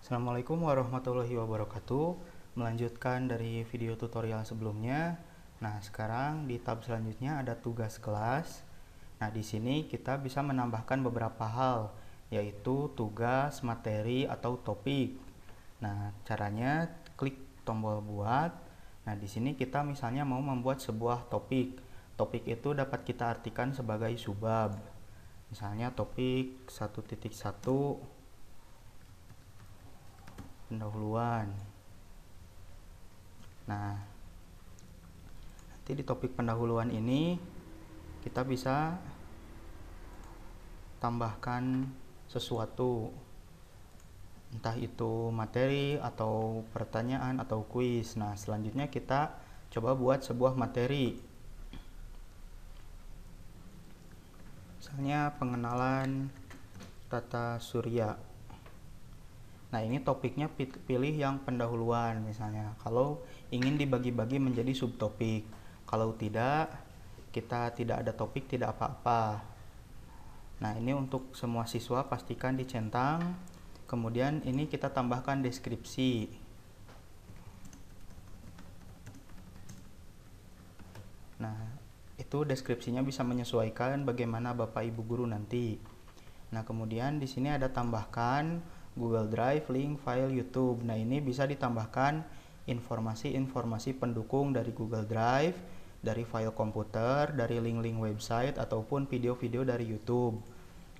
Assalamualaikum warahmatullahi wabarakatuh. Melanjutkan dari video tutorial sebelumnya. Nah, sekarang di tab selanjutnya ada tugas kelas. Nah, di sini kita bisa menambahkan beberapa hal, yaitu tugas, materi, atau topik. Nah, caranya klik tombol buat. Nah, di sini kita misalnya mau membuat sebuah topik. Topik itu dapat kita artikan sebagai subbab. Misalnya topik 1.1 pendahuluan. Nah, nanti di topik pendahuluan ini kita bisa tambahkan sesuatu, entah itu materi atau pertanyaan atau kuis. Nah, selanjutnya kita coba buat sebuah materi. Misalnya pengenalan tata surya. Nah, ini topiknya pilih yang pendahuluan misalnya. Kalau ingin dibagi-bagi menjadi subtopik. Kalau tidak, kita tidak ada topik, tidak apa-apa. Nah, ini untuk semua siswa pastikan dicentang. Kemudian ini kita tambahkan deskripsi. Nah, itu deskripsinya bisa menyesuaikan bagaimana Bapak Ibu guru nanti. Nah, kemudian di sini ada tambahkan Google Drive, link file YouTube. Nah, ini bisa ditambahkan informasi-informasi pendukung dari Google Drive, dari file komputer, dari link-link website ataupun video-video dari YouTube.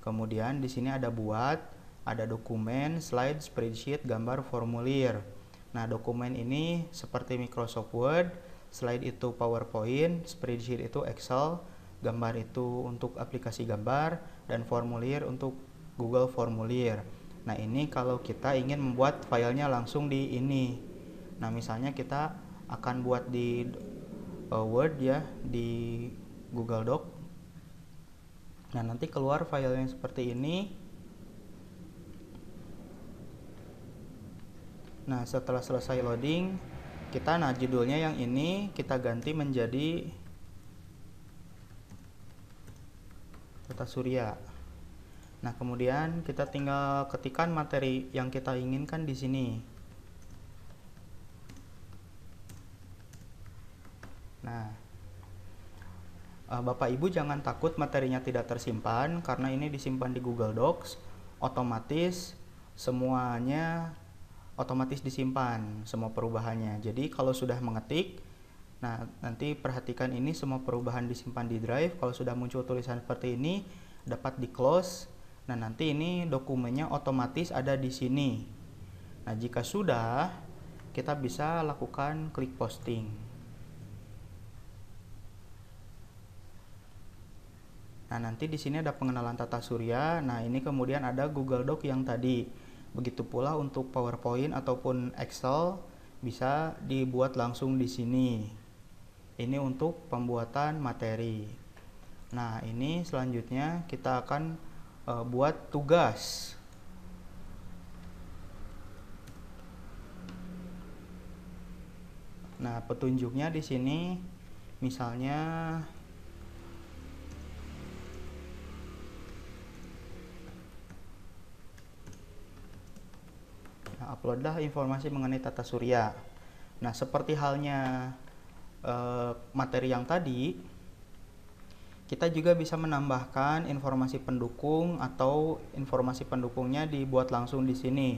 Kemudian di sini ada buat, ada dokumen, slide, spreadsheet, gambar, formulir. Nah, dokumen ini seperti Microsoft Word, slide itu PowerPoint, spreadsheet itu Excel, gambar itu untuk aplikasi gambar, dan formulir untuk Google Formulir. Nah, ini kalau kita ingin membuat filenya langsung di ini. Nah, misalnya kita akan buat di Word ya, di Google Doc. Nah, nanti keluar filenya seperti ini. Nah, setelah selesai loading, judulnya yang ini kita ganti menjadi tata surya. Nah, kemudian kita tinggal ketikkan materi yang kita inginkan di sini. Nah, Bapak Ibu jangan takut materinya tidak tersimpan, karena ini disimpan di Google Docs, otomatis semuanya otomatis disimpan, semua perubahannya. Jadi kalau sudah mengetik, nah nanti perhatikan ini semua perubahan disimpan di Drive. Kalau sudah muncul tulisan seperti ini, dapat di close. Nah, nanti ini dokumennya otomatis ada di sini. Nah, jika sudah, kita bisa lakukan klik posting. Nah, nanti di sini ada pengenalan tata surya. Nah, ini kemudian ada Google Doc yang tadi. Begitu pula untuk PowerPoint ataupun Excel bisa dibuat langsung di sini. Ini untuk pembuatan materi. Nah, ini selanjutnya kita akan buat tugas. Nah, petunjuknya di sini misalnya uploadlah informasi mengenai tata surya. Nah, seperti halnya materi yang tadi, kita juga bisa menambahkan informasi pendukung atau informasi pendukungnya dibuat langsung di sini.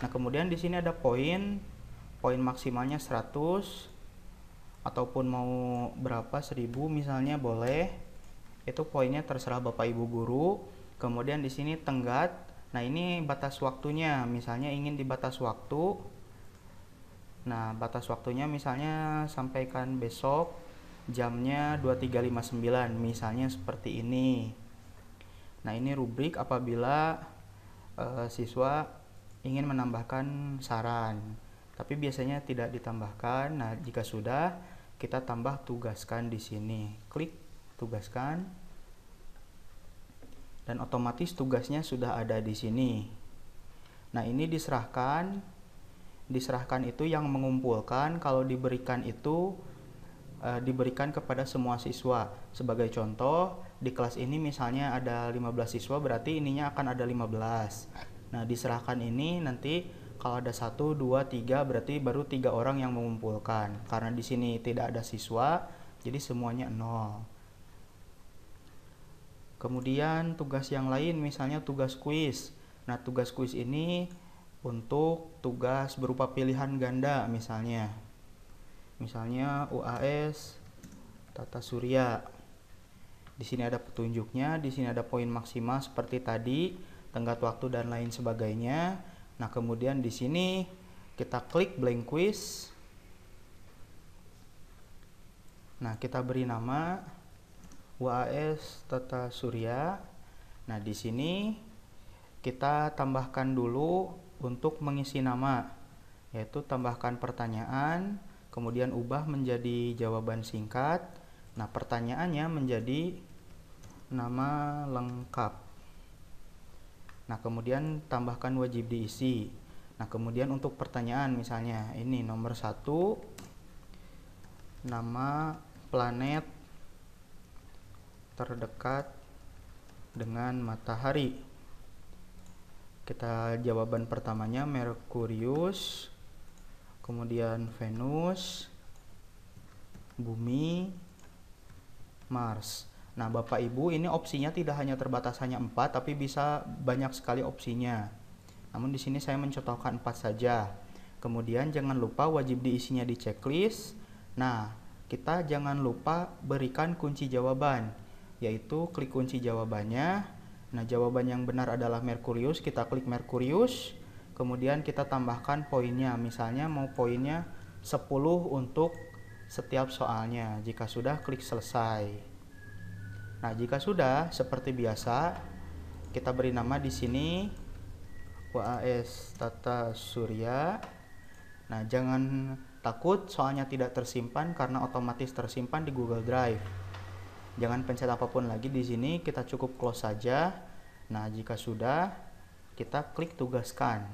Nah, kemudian di sini ada poin maksimalnya 100 ataupun mau berapa 1000 misalnya boleh. Itu poinnya terserah Bapak Ibu guru. Kemudian di sini tenggat. Nah, ini batas waktunya. Misalnya ingin dibatas waktu. Nah, batas waktunya misalnya sampaikan besok jamnya 23.59 misalnya seperti ini. Nah, ini rubrik apabila siswa ingin menambahkan saran, tapi biasanya tidak ditambahkan. Nah, jika sudah, kita tambah tugaskan di sini. Klik tugaskan. Dan otomatis tugasnya sudah ada di sini. Nah, ini diserahkan. Diserahkan itu yang mengumpulkan. Kalau diberikan itu diberikan kepada semua siswa. Sebagai contoh, di kelas ini misalnya ada 15 siswa, berarti ininya akan ada 15. Nah, diserahkan ini nanti Kalau ada 1, 2, 3 berarti baru 3 orang yang mengumpulkan. Karena di sini tidak ada siswa, jadi semuanya 0. Kemudian tugas yang lain misalnya tugas kuis. Nah, tugas kuis ini untuk tugas berupa pilihan ganda misalnya. Misalnya UAS Tata Surya. Di sini ada petunjuknya, di sini ada poin maksimal seperti tadi, tenggat waktu dan lain sebagainya. Nah, kemudian di sini kita klik blank quiz. Nah, kita beri nama UAS Tata Surya. Nah, di sini kita tambahkan dulu untuk mengisi nama, yaitu tambahkan pertanyaan, kemudian ubah menjadi jawaban singkat. Nah, pertanyaannya menjadi nama lengkap. Nah, kemudian tambahkan wajib diisi. Nah, kemudian untuk pertanyaan misalnya ini nomor 1, nama planet terdekat dengan matahari. Kita jawaban pertamanya Merkurius, kemudian Venus, Bumi, Mars. Nah, Bapak Ibu, ini opsinya tidak hanya terbatas hanya 4, tapi bisa banyak sekali opsinya. Namun di sini saya mencontohkan 4 saja. Kemudian jangan lupa wajib diisinya di checklist. Nah, kita jangan lupa berikan kunci jawaban, yaitu klik kunci jawabannya. Nah, jawaban yang benar adalah Merkurius, kita klik Merkurius. Kemudian kita tambahkan poinnya, misalnya mau poinnya 10 untuk setiap soalnya. Jika sudah, klik selesai. Nah, jika sudah, seperti biasa, kita beri nama di sini UAS Tata Surya. Nah, jangan takut soalnya tidak tersimpan karena otomatis tersimpan di Google Drive. Jangan pencet apapun lagi di sini, kita cukup close saja. Nah, jika sudah, kita klik tugaskan.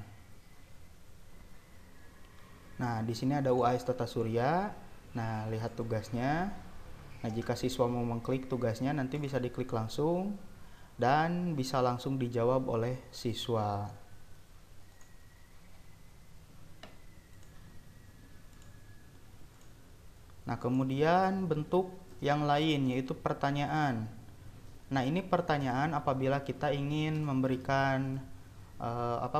Nah, di sini ada UAS Tata Surya. Nah, lihat tugasnya. Nah, jika siswa mau mengklik tugasnya, nanti bisa diklik langsung dan bisa langsung dijawab oleh siswa. Nah, kemudian bentuk yang lain yaitu pertanyaan. Nah, ini pertanyaan apabila kita ingin memberikan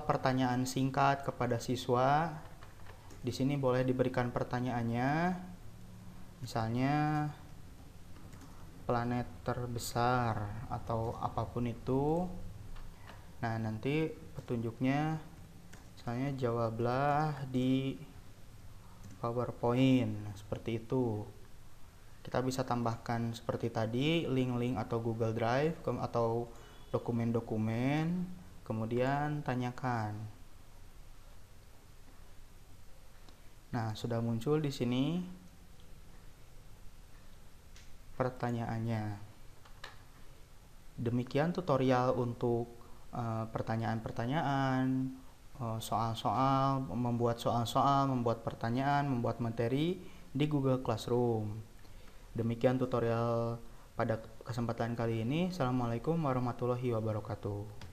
pertanyaan singkat kepada siswa. Di sini boleh diberikan pertanyaannya. Misalnya planet terbesar atau apapun itu. Nah, nanti petunjuknya misalnya jawablah di PowerPoint seperti itu. Kita bisa tambahkan seperti tadi link-link atau Google Drive atau dokumen-dokumen, kemudian tanyakan. Nah, sudah muncul di sini pertanyaannya. Demikian tutorial untuk pertanyaan-pertanyaan, soal-soal, membuat soal-soal, membuat pertanyaan, membuat materi di Google Classroom. Demikian tutorial pada kesempatan kali ini. Assalamualaikum warahmatullahi wabarakatuh.